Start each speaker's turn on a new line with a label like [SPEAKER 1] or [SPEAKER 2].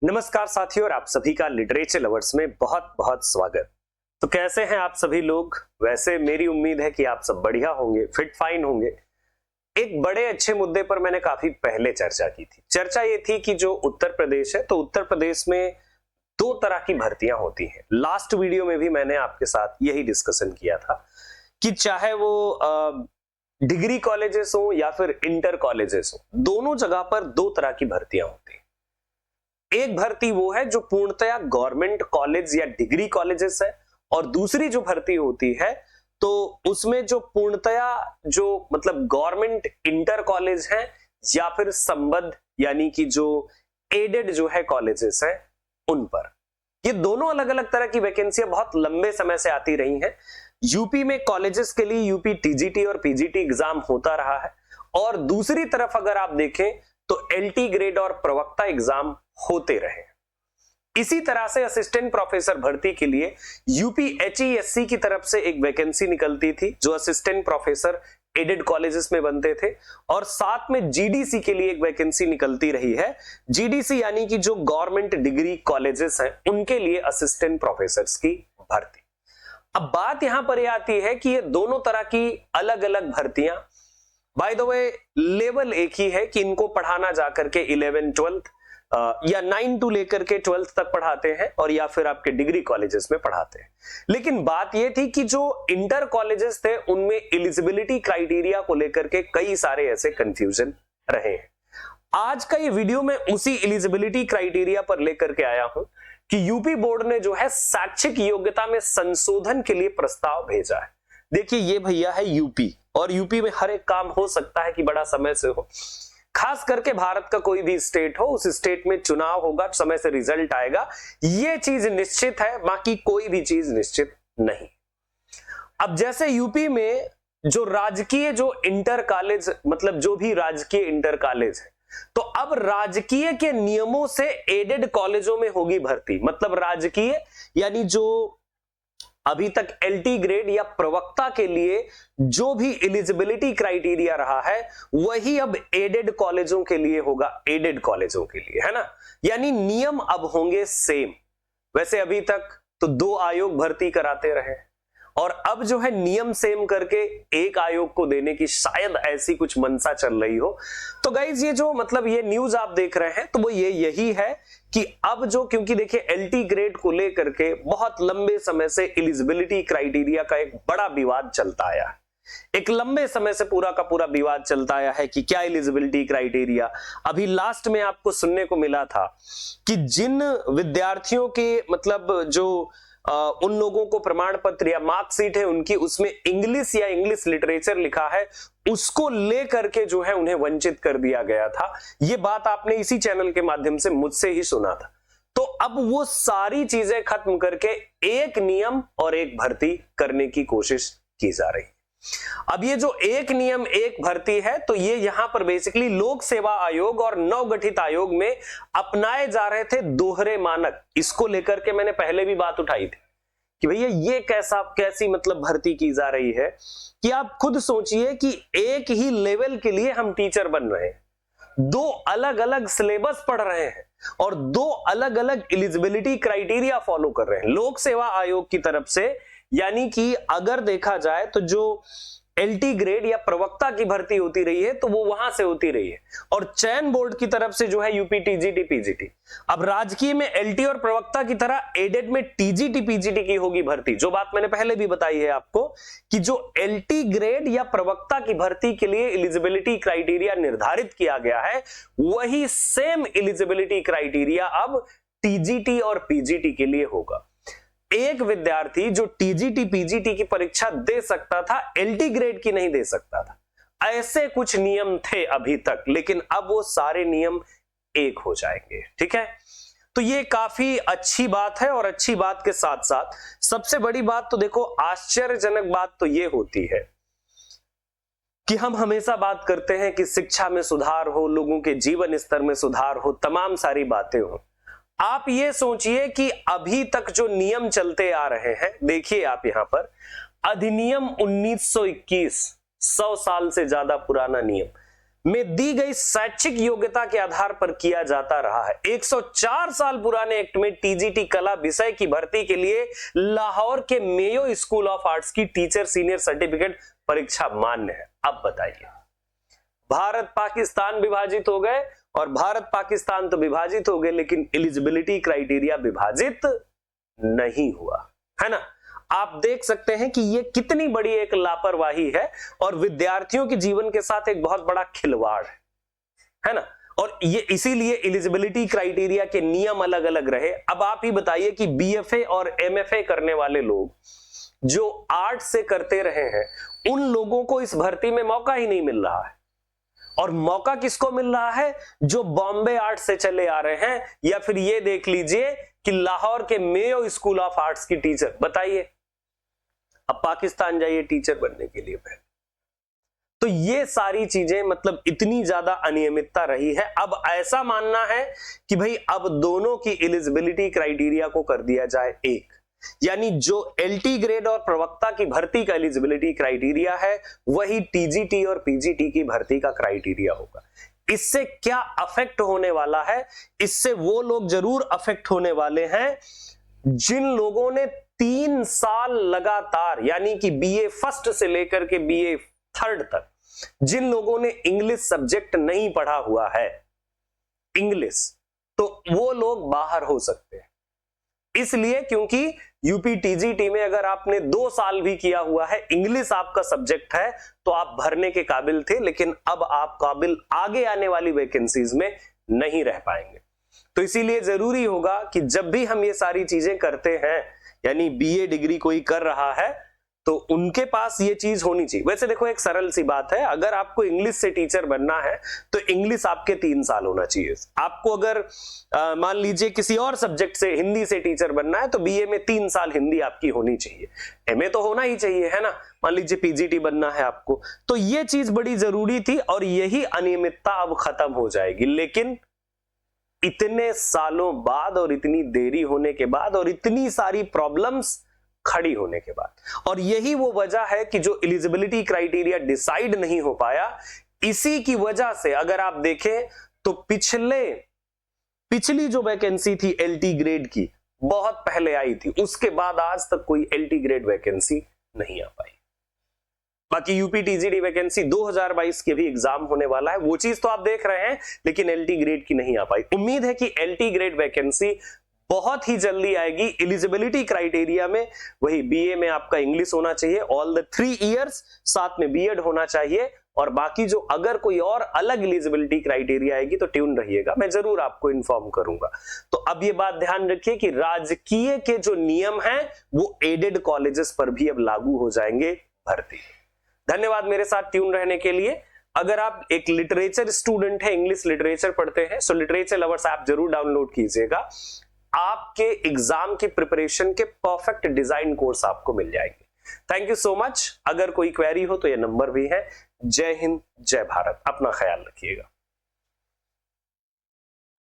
[SPEAKER 1] नमस्कार साथियों, और आप सभी का लिटरेचर लवर्स में बहुत बहुत स्वागत। तो कैसे हैं आप सभी लोग? वैसे मेरी उम्मीद है कि आप सब बढ़िया होंगे, फिट फाइन होंगे। एक बड़े अच्छे मुद्दे पर मैंने काफी पहले चर्चा की थी। चर्चा ये थी कि जो उत्तर प्रदेश है, तो उत्तर प्रदेश में दो तरह की भर्तियां होती हैं। लास्ट वीडियो में भी मैंने आपके साथ यही डिस्कशन किया था कि चाहे वो डिग्री कॉलेजेस हो या फिर इंटर कॉलेजेस हो, दोनों जगह पर दो तरह की भर्तियां होती हैं। एक भर्ती वो है जो पूर्णतया गवर्नमेंट कॉलेज या डिग्री कॉलेजेस है, और दूसरी जो भर्ती होती है तो उसमें जो पूर्णतया जो मतलब गवर्नमेंट इंटर कॉलेज है या फिर संबद्ध यानी कि जो एडेड जो है कॉलेजेस हैं उन पर। ये दोनों अलग अलग तरह की वैकेंसियां बहुत लंबे समय से आती रही हैं। यूपी में कॉलेजेस के लिए यूपी टीजीटी और पीजीटी एग्जाम होता रहा है, और दूसरी तरफ अगर आप देखें तो एलटी ग्रेड और प्रवक्ता एग्जाम होते रहे। इसी तरह से असिस्टेंट प्रोफेसर भर्ती के लिए यूपीएचईएससी की तरफ से एक वैकेंसी निकलती थी जो असिस्टेंट प्रोफेसर एडेड कॉलेजेस में बनते थे, और साथ में जीडीसी के लिए एक वैकेंसी निकलती रही है। जीडीसी यानी कि जो गवर्नमेंट डिग्री कॉलेजेस हैं उनके लिए असिस्टेंट प्रोफेसर्स की भर्ती। अब बात यहां पर यह आती है कि ये दोनों तरह की अलग अलग भर्तियां, बाय द वे लेवल एक ही है कि इनको पढ़ाना जाकर के 11 12 या 9 टू लेकर के 12th तक पढ़ाते हैं, और या फिर आपके डिग्री कॉलेजेस में पढ़ाते हैं। लेकिन बात यह थी कि जो इंटर कॉलेजेस थे उनमें एलिजिबिलिटी क्राइटेरिया को लेकर के कई सारे ऐसे कंफ्यूजन रहे हैं। आज का ये वीडियो मैं उसी एलिजिबिलिटी क्राइटेरिया पर लेकर के आया हूं कि यूपी बोर्ड ने जो है शैक्षिक योग्यता में संशोधन के लिए प्रस्ताव भेजा है। देखिए ये भैया है यूपी, और यूपी में हर एक काम हो सकता है कि बड़ा समय से हो। खास करके भारत का कोई भी स्टेट हो, उस स्टेट में चुनाव होगा, समय से रिजल्ट आएगा, ये चीज निश्चित है, बाकी कोई भी चीज निश्चित नहीं। अब जैसे यूपी में जो राजकीय जो इंटर कॉलेज मतलब जो भी राजकीय इंटर कॉलेज है, तो अब राजकीय के नियमों से एडेड कॉलेजों में होगी भर्ती। मतलब राजकीय यानी जो अभी तक एलटी ग्रेड या प्रवक्ता के लिए जो भी एलिजिबिलिटी क्राइटेरिया रहा है वही अब एडेड कॉलेजों के लिए होगा, एडेड कॉलेजों के लिए, है ना। यानी नियम अब होंगे सेम। वैसे अभी तक तो दो आयोग भर्ती कराते रहे, और अब जो है नियम सेम करके एक आयोग को देने की शायद ऐसी कुछ मनसा चल रही हो। तो गाइज ये जो मतलब ये न्यूज आप देख रहे हैं तो वो यही है कि अब जो, क्योंकि देखिए एलटी ग्रेड को लेकर के बहुत लंबे समय से एलिजिबिलिटी क्राइटेरिया का एक बड़ा विवाद चलता आया है। एक लंबे समय से पूरा का पूरा विवाद चलता आया है कि क्या एलिजिबिलिटी क्राइटेरिया। अभी लास्ट में आपको सुनने को मिला था कि जिन विद्यार्थियों के मतलब जो उन लोगों को प्रमाण पत्र या मार्कशीट है उनकी, उसमें इंग्लिश या इंग्लिश लिटरेचर लिखा है, उसको लेकर के जो है उन्हें वंचित कर दिया गया था। ये बात आपने इसी चैनल के माध्यम से मुझसे ही सुना था। तो अब वो सारी चीजें खत्म करके एक नियम और एक भर्ती करने की कोशिश की जा रही है। अब ये जो एक नियम एक भर्ती है, तो ये यहां पर बेसिकली लोक सेवा आयोग और नवगठित आयोग में अपनाए जा रहे थे दोहरे मानक। इसको लेकर के मैंने पहले भी बात उठाई थी कि भैया ये कैसी मतलब भर्ती की जा रही है कि आप खुद सोचिए कि एक ही लेवल के लिए हम टीचर बन रहे हैं, दो अलग अलग सिलेबस पढ़ रहे हैं, और दो अलग अलग एलिजिबिलिटी क्राइटेरिया फॉलो कर रहे हैं लोक सेवा आयोग की तरफ से। यानी कि अगर देखा जाए तो जो एलटी ग्रेड या प्रवक्ता की भर्ती होती रही है तो वो वहां से होती रही है, और चयन बोर्ड की तरफ से जो है यूपी टीजीटी पीजीटी। अब राजकीय में एलटी और प्रवक्ता की तरह एडेड में टीजीटी पीजीटी की होगी भर्ती। जो बात मैंने पहले भी बताई है आपको कि जो एलटी ग्रेड या प्रवक्ता की भर्ती के लिए एलिजिबिलिटी क्राइटेरिया निर्धारित किया गया है, वही सेम एलिजिबिलिटी क्राइटेरिया अब टीजीटी और पीजीटी के लिए होगा। एक विद्यार्थी जो टीजीटी पीजीटी की परीक्षा दे सकता था, एलटी ग्रेड की नहीं दे सकता था। ऐसे कुछ नियम थे अभी तक, लेकिन अब वो सारे नियम एक हो जाएंगे। ठीक है, तो ये काफी अच्छी बात है, और अच्छी बात के साथ साथ सबसे बड़ी बात तो देखो, आश्चर्यजनक बात तो ये होती है कि हम हमेशा बात करते हैं कि शिक्षा में सुधार हो, लोगों के जीवन स्तर में सुधार हो, तमाम सारी बातें हो। आप ये सोचिए कि अभी तक जो नियम चलते आ रहे हैं, देखिए आप यहां पर अधिनियम 1921, 100 साल से ज्यादा पुराना नियम। में दी गई शैक्षिक योग्यता के आधार पर किया जाता रहा है। 104 साल पुराने एक्ट में टीजीटी कला विषय की भर्ती के लिए लाहौर के मेयो स्कूल ऑफ आर्ट्स की टीचर सीनियर सर्टिफिकेट परीक्षा मान्य है। अब बताइए, भारत पाकिस्तान विभाजित हो गए, और भारत पाकिस्तान तो विभाजित हो गए लेकिन एलिजिबिलिटी क्राइटेरिया विभाजित नहीं हुआ, है ना। आप देख सकते हैं कि ये कितनी बड़ी एक लापरवाही है और विद्यार्थियों के जीवन के साथ एक बहुत बड़ा खिलवाड़ है ना। और ये इसीलिए एलिजिबिलिटी क्राइटेरिया के नियम अलग अलग रहे। अब आप ही बताइए कि बीएफए और एमएफए करने वाले लोग जो आर्ट से करते रहे हैं, उन लोगों को इस भर्ती में मौका ही नहीं मिल रहा है। और मौका किसको मिल रहा है? जो बॉम्बे आर्ट से चले आ रहे हैं, या फिर ये देख लीजिए कि लाहौर के मेयो स्कूल ऑफ आर्ट्स की टीचर। बताइए, अब पाकिस्तान जाइए टीचर बनने के लिए पहले। तो ये सारी चीजें मतलब इतनी ज्यादा अनियमितता रही है। अब ऐसा मानना है कि भाई अब दोनों की एलिजिबिलिटी क्राइटेरिया को कर दिया जाए एक, यानी जो एलटी ग्रेड और प्रवक्ता की भर्ती का एलिजिबिलिटी क्राइटेरिया है वही टीजीटी और पीजीटी की भर्ती का क्राइटेरिया होगा। इससे क्या अफेक्ट होने वाला है? इससे वो लोग जरूर अफेक्ट होने वाले हैं जिन लोगों ने 3 साल लगातार, यानी कि बीए फर्स्ट से लेकर के बीए थर्ड तक, जिन लोगों ने इंग्लिश सब्जेक्ट नहीं पढ़ा हुआ है इंग्लिश, तो वो लोग बाहर हो सकते हैं। इसलिए क्योंकि यूपी टीजीटी में अगर आपने 2 साल भी किया हुआ है, इंग्लिश आपका सब्जेक्ट है, तो आप भरने के काबिल थे, लेकिन अब आप काबिल आगे आने वाली वैकेंसीज में नहीं रह पाएंगे। तो इसीलिए जरूरी होगा कि जब भी हम ये सारी चीजें करते हैं, यानी बीए डिग्री कोई कर रहा है, तो उनके पास ये चीज होनी चाहिए। वैसे देखो, एक सरल सी बात है, अगर आपको इंग्लिश से टीचर बनना है तो इंग्लिश आपके 3 साल होना चाहिए। आपको अगर मान लीजिए किसी और सब्जेक्ट से, हिंदी से टीचर बनना है, तो बीए में 3 साल हिंदी आपकी होनी चाहिए। एमए तो होना ही चाहिए, है ना। मान लीजिए पीजीटी बनना है आपको, तो ये चीज बड़ी जरूरी थी और यही अनियमितता अब खत्म हो जाएगी। लेकिन इतने सालों बाद और इतनी देरी होने के बाद और इतनी सारी प्रॉब्लम्स खड़ी होने के बाद, और यही वो वजह है कि जो एलिजिबिलिटी क्राइटेरिया डिसाइड नहीं हो पाया, इसी की वजह से अगर आप देखें तो पिछली जो वैकेंसी थी एलटी ग्रेड की, बहुत पहले आई थी, उसके बाद आज तक कोई एलटी ग्रेड वैकेंसी नहीं आ पाई। बाकी यूपी टीजीटी वैकेंसी 2022 के भी एग्जाम होने वाला है, वो चीज तो आप देख रहे हैं, लेकिन एलटी ग्रेड की नहीं आ पाई। उम्मीद है कि एलटी ग्रेड वैकेंसी बहुत ही जल्दी आएगी। एलिजिबिलिटी क्राइटेरिया में वही बीए में आपका इंग्लिश होना चाहिए ऑल द 3 इयर्स, साथ में बीएड होना चाहिए, और बाकी जो अगर कोई और अलग एलिजिबिलिटी क्राइटेरिया आएगी तो ट्यून रहिएगा, मैं जरूर आपको इन्फॉर्म करूंगा। तो अब ये बात ध्यान रखिए कि राजकीय के जो नियम हैं वो एडेड कॉलेजेस पर भी अब लागू हो जाएंगे भर्ती। धन्यवाद मेरे साथ ट्यून रहने के लिए। अगर आप एक लिटरेचर स्टूडेंट है, इंग्लिश लिटरेचर पढ़ते हैं, सो लिटरेचर लवर्स ऐप जरूर डाउनलोड कीजिएगा। आपके एग्जाम की प्रिपरेशन के परफेक्ट डिजाइन कोर्स आपको मिल जाएंगे। Thank you so much. अगर कोई क्वेरी हो तो ये नंबर भी है। जय हिंद, जय भारत। अपना ख्याल रखिएगा।